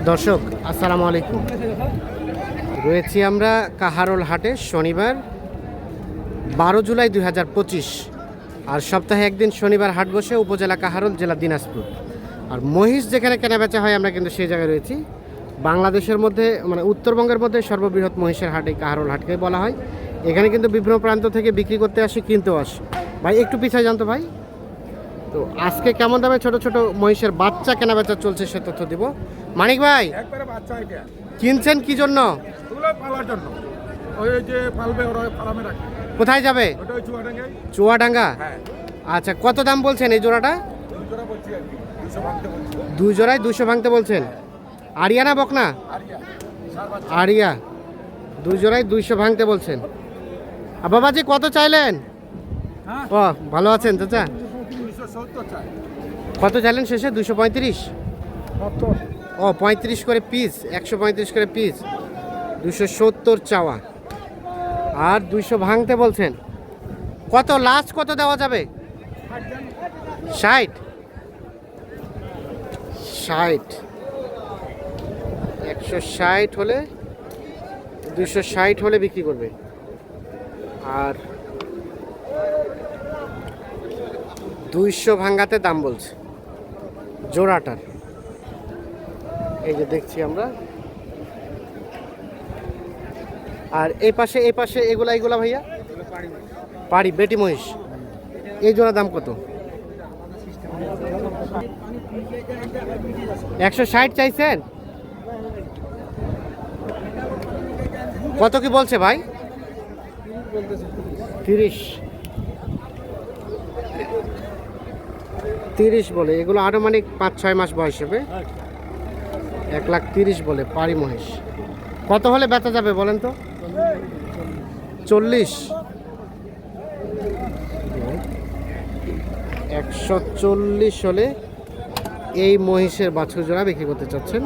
দর্শক আসসালামু আলাইকুম। রয়েছি আমরা কাহারোল হাটে, শনিবার 12 জুলাই 2025। আর সপ্তাহে একদিন শনিবার হাট বসে, উপজেলা কাহারোল, জেলা দিনাজপুর। আর মহিষ যেখানে কেনাবেচা হয় আমরা কিন্তু সেই জায়গায় রয়েছি। বাংলাদেশের মধ্যে মানে উত্তরবঙ্গের মধ্যে সর্ববৃহৎ মহিষের হাট এই কাহারোল হাটকে বলা হয়। এখানে কিন্তু বিভিন্ন প্রান্ত থেকে বিক্রি করতে আসি, কিনতেও আসি। ভাই একটু পিছায় জানতো ভাই। তো আজকে কেমন দামে ছোট ছোট মহিষের বাচ্চা কেনাবেচা চলছে সে তথ্য দিব। মানিক ভাই, একবারে বাচ্চা এটা কিনছেন কি জন্য? এগুলো পালার জন্য। ওই যে পালবে ওরা ফার্মে রাখে। কোথায় যাবে? ওটা ওই চুয়াডাঙ্গায়। চুয়াডাঙ্গা। হ্যাঁ, আচ্ছা, কত দাম বলছেন এই জোড়াটা? দুই জোড়া বলছি আর কি, 200 ভাঙতে বলছি। দুই জোড়ায় 200 ভাঙতে বলছেন। আরিয়া না বকনা? আরিয়া, সার বাচ্চা। আরিয়া। দুই জোড়ায় 200 ভাঙতে বলছেন। আর বাবাজি কত চাইলেন? হ্যাঁ, ও ভালো আছেন চাচা? 270 চাই। কত চাইলেন শেষে? 235। 70। ও 35 করে পিস, 135 করে পিস, 270 চাওয়া আর 200 ভাঙতে বলছেন। কত লাস্ট কত দেওয়া যাবে? 60। 160 হলে, 260 হলে বিক্রি করবে। আর 200 ভাঙাতে দাম বলছে জোড়াটার। এই যে দেখছি আমরা। আর এই পাশে এগুলা ভাইয়া পাড়ি বেটি মহিষ। এই জোড়া দাম কত? 160 চাইছেন? কত কি বলছে ভাই? 30 বলে। এগুলো আনুমানিক 5-6 মাস বয়স হবে। 1,30,000 বলে পাড়ি মহিষ। কত হলে বেচা যাবে বলেন তো? 40। 140 হলে এই মহিষের বাছুর জোড়া বিক্রি করতে চাচ্ছেন।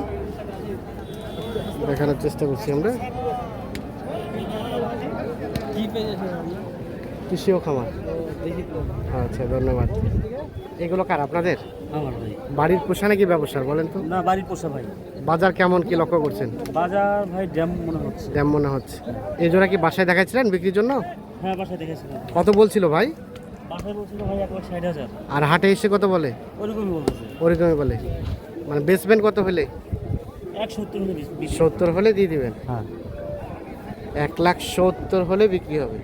দেখানোর চেষ্টা করছি আমরা। কৃষিও খামার। আচ্ছা, ধন্যবাদ। এগুলো কার আপনাদের? আমার ভাই। বাড়ির পোষা নাকি ব্যবসার বলেন তো? না, বাড়ির পোষা ভাই। বাজার কেমন কি লক্ষ্য করছেন? বাজার ভাই ড্যাম মনে হচ্ছে। দাম মনে হচ্ছে। এই জোড়া কি বাসায় দেখাচ্ছিলেন বিক্রির জন্য? হ্যাঁ, বাসায় দেখেছিলাম। কত বলছিল ভাই? বাসায় বলছিল ভাই 1,60,000। আর হাটে এসে কত বলে? ওরকমই বলতেছে। ওরকমই বলে। মানে বেচবেন কত হলে? 170 হলে 70 হলে দিয়ে দিবেন। হ্যাঁ, 1,70,000 হলে বিক্রি হবে।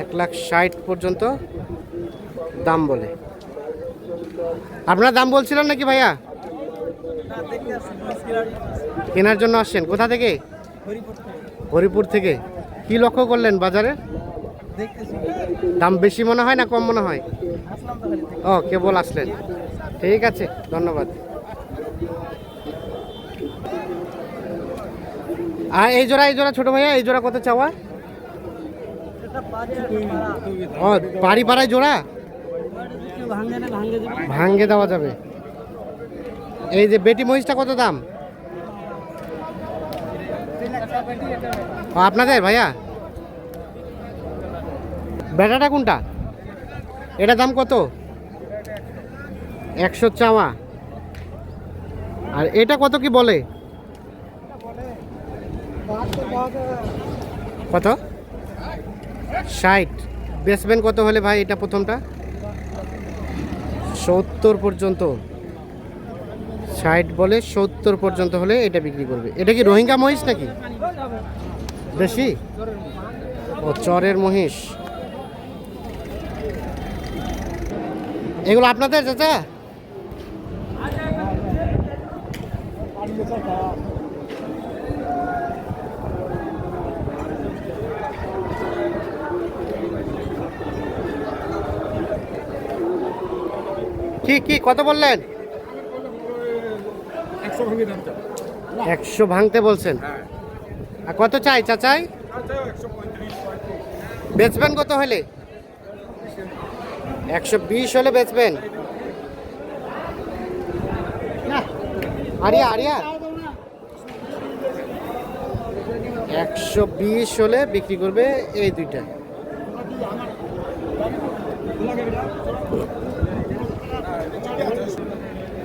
1,60,000 পর্যন্ত দাম বলে। আপনার দাম বলছিলেন নাকি ভাইয়া? কেনার জন্য আসছেন? কোথা থেকে? হরিপুর থেকে। কি লক্ষ্য করলেন বাজারে? দাম বেশি মনে হয় না কম মনে হয়? ও কেবল আসলেন, ঠিক আছে, ধন্যবাদ। আর এই জোড়া ছোট ভাইয়া, এই জোড়া কত চাওয়া? ও বাড়ি পাড়ায় জোড়া ভাঙ্গে দেওয়া যাবে। এই যে বেটি মহিষটা কত দাম? ও আপনাদের ভাইয়া? বেটাটা কোনটা? এটা দাম কত? 100 চাওয়া। আর এটা কত কি বলে? কত? 60। বেচবেন কত হলে ভাই এটা প্রথমটা? 70 পর্যন্ত। 60 বলে 70 পর্যন্ত হলে এটা বিক্রি করবে। এটা কি রোহিঙ্গা মহিষ নাকি? বেশি? ও চরের মহিষ। এগুলো আপনাদের চাচা? কি কত বললেন? 100 ভাঙে দাম চাই। 100 ভাঙতে বলছেন। হ্যাঁ, আর কত চাই চাচাই? আচ্ছা 135। বেচবেন কত হলে? 120 হলে বেচবেন। আরিয়া 120 হলে বিক্রি করবে এই দুইটা।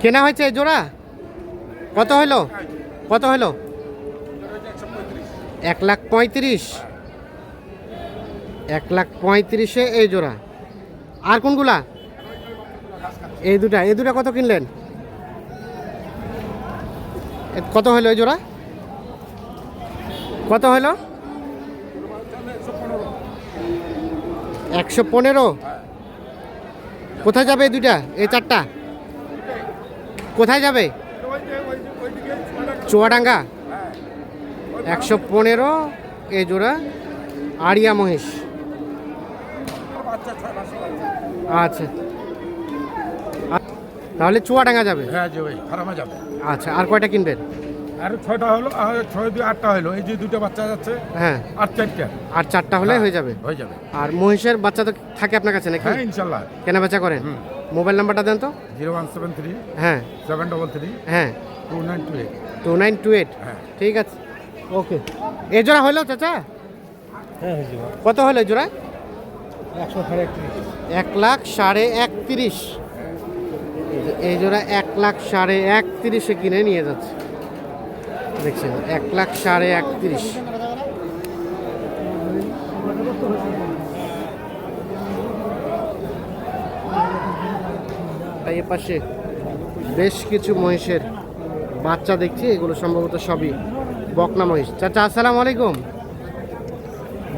কেনা হয়েছে এই জোড়া? কত হলো? কত হলো? 1,35,000। 1,35,000-এ এই জোড়া। আর কোনগুলা? এই দুটা কত কিনলেন? কত হলো এই জোড়া? কত হলো? 115। কোথায় যাবে এই দুইটা? এই চারটা কোথায় যাবে? চুয়াডাঙ্গা। 115 এই জোড়া আড়িয়া মহিষ। আচ্ছা, তাহলে চুয়াডাঙ্গা যাবে। হ্যাঁ যাবে, ফার্মে যাবে। আচ্ছা, আর কয়টা কিনবেন? আর 6টা হলো, আর 6 দিয়ে 8টা হলো। এই যে 2টা বাচ্চা যাচ্ছে, হ্যাঁ, আর 4টা। আর 4টা হলে হ্যাঁ, হয়ে যাবে। হয়ে যাবে। আর মহিষের বাচ্চা তো থাকে আপনার কাছে নাকি? হ্যাঁ ইনশাল্লাহ। কেনা বেচা করেন? হুম। মোবাইল নাম্বারটা দেন তো। 0173 হ্যাঁ 733 হ্যাঁ 2928। 2928। হ্যাঁ। ঠিক আছে, ওকে। এই জোড়া হলো চাচা? হ্যাঁ হয়ে যাবে। কত হলো এই জোড়া? 131। 1,31,000। এই জোড়া 1,31,000-এ কিনে নিয়ে যাচ্ছে। দেখছেন, 1,31,000। এই পাশে বেশ কিছু মহিষের বাচ্চা দেখছি, এগুলো সম্ভবত সবই বকনা মহিষ। চাচা আসসালামু আলাইকুম,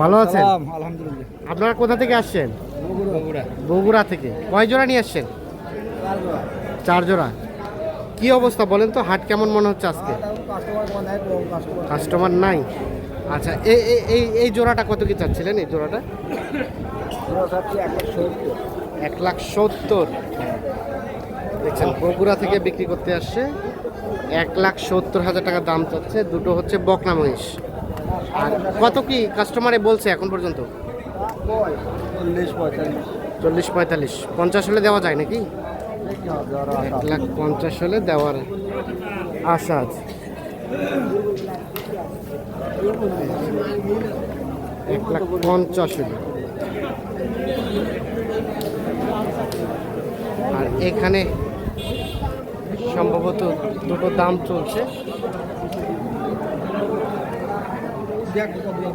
ভালো আছেন? আলহামদুলিল্লাহ। আপনারা কোথা থেকে আসছেন? বগুড়া থেকে। কয় জোড়া নিয়ে আসছেন? 4 জোড়া। কি অবস্থা বলেন তো, হাট কেমন মনে হচ্ছে আজকে? কাস্টমার নাই। আচ্ছা, এই জোড়াটা কত কি চাচ্ছিলেন? এই জোড়াটা 1,70,000। দেখছেন, বগুড়া থেকে বিক্রি করতে আসছে। 1,70,000 টাকা দাম চাচ্ছে। দুটো হচ্ছে বকনা মহিষ। আর কত কি কাস্টমারে বলছে এখন পর্যন্ত? 40-45। 50 হলে দেওয়া যায় নাকি? 1,50,000 হলে দেওয়ার আশা আছে। 1,50,000 হলে। আর এখানে সম্ভবত দুটো দাম চলছে।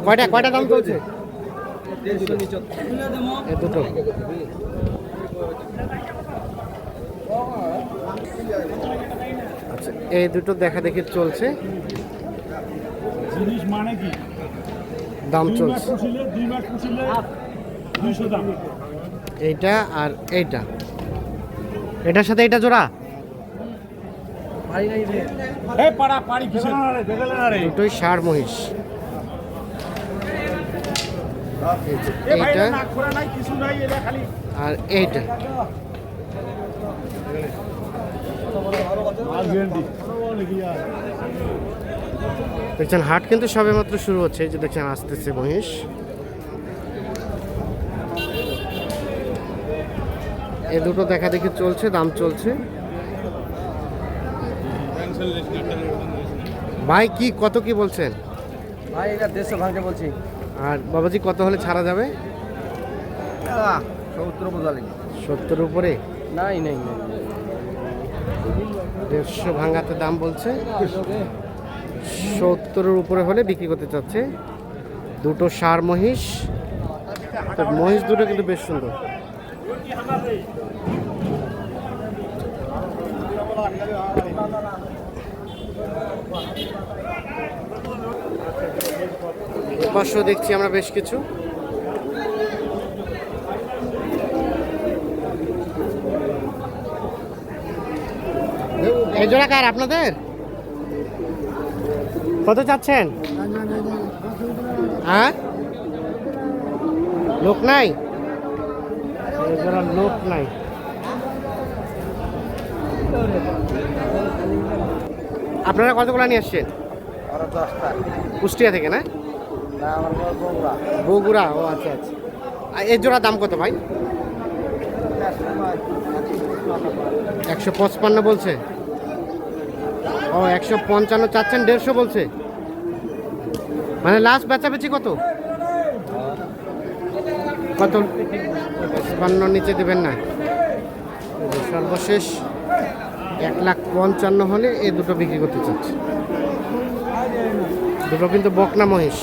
কয়টা দাম চলছে? এই দুটো। আচ্ছা, এই দুটো দেখা দেখি চলছে, জিনিস মানে কি? দাম চলছে। 2 মাস পুষিলে 200 দাম। এইটা আর এইটা, এটার সাথে এটা জোড়া এই পাড়া পাড়ি কিছু দেখলে না রে। দুটোই ষাঁড় মহিষ। এই যে এ ভাই এইটা না খোরা নাই, কিছু নাই, এটা খালি আর এইটা। দেখছেন, হাট কিন্তু সবেমাত্র শুরু হচ্ছে। এই যে দেখছেন, আসতেছে মহিষ। এই দুটো দেখা দেখি চলছে, দাম চলছে। ভাই কি কত কি বলছেন? ভাই এটা 150 ভাঙতে বলছি। আর বাবাজি কত হলে ছাড়া যাবে? 70 বোঝালি। 70 উপরে? নাই নাই নাই। 150 ভাঙাতে দাম বলছে। 70-এর উপরে হলে বিক্রি করতে চাচ্ছে। দুটো ষাঁড় মহিষ। তো মহিষ দুটো কিন্তু বেশ সুন্দর। এপাশেও দেখছি আমরা বেশ কিছু। এই জোড়া কার আপনাদের? কত চাচ্ছেন? হ্যাঁ, লোক নাই? এই জোড়া লোক নাই। আপনারা কতগুলো নিয়ে আসছেন? কুষ্টিয়া থেকে না? বগুড়া। ও আচ্ছা আচ্ছা। আর এই জোড়া দাম কত ভাই? 155 বলছে। ও 155 চাচ্ছেন, 150 বলছে। মানে লাস্ট বেচাবেচি কত? কত? 55 নিচে দেবেন না? সর্বশেষ 1,55,000 হলে এই দুটো বিক্রি করতে চাচ্ছে। দুটো কিন্তু বকনা মহিষ।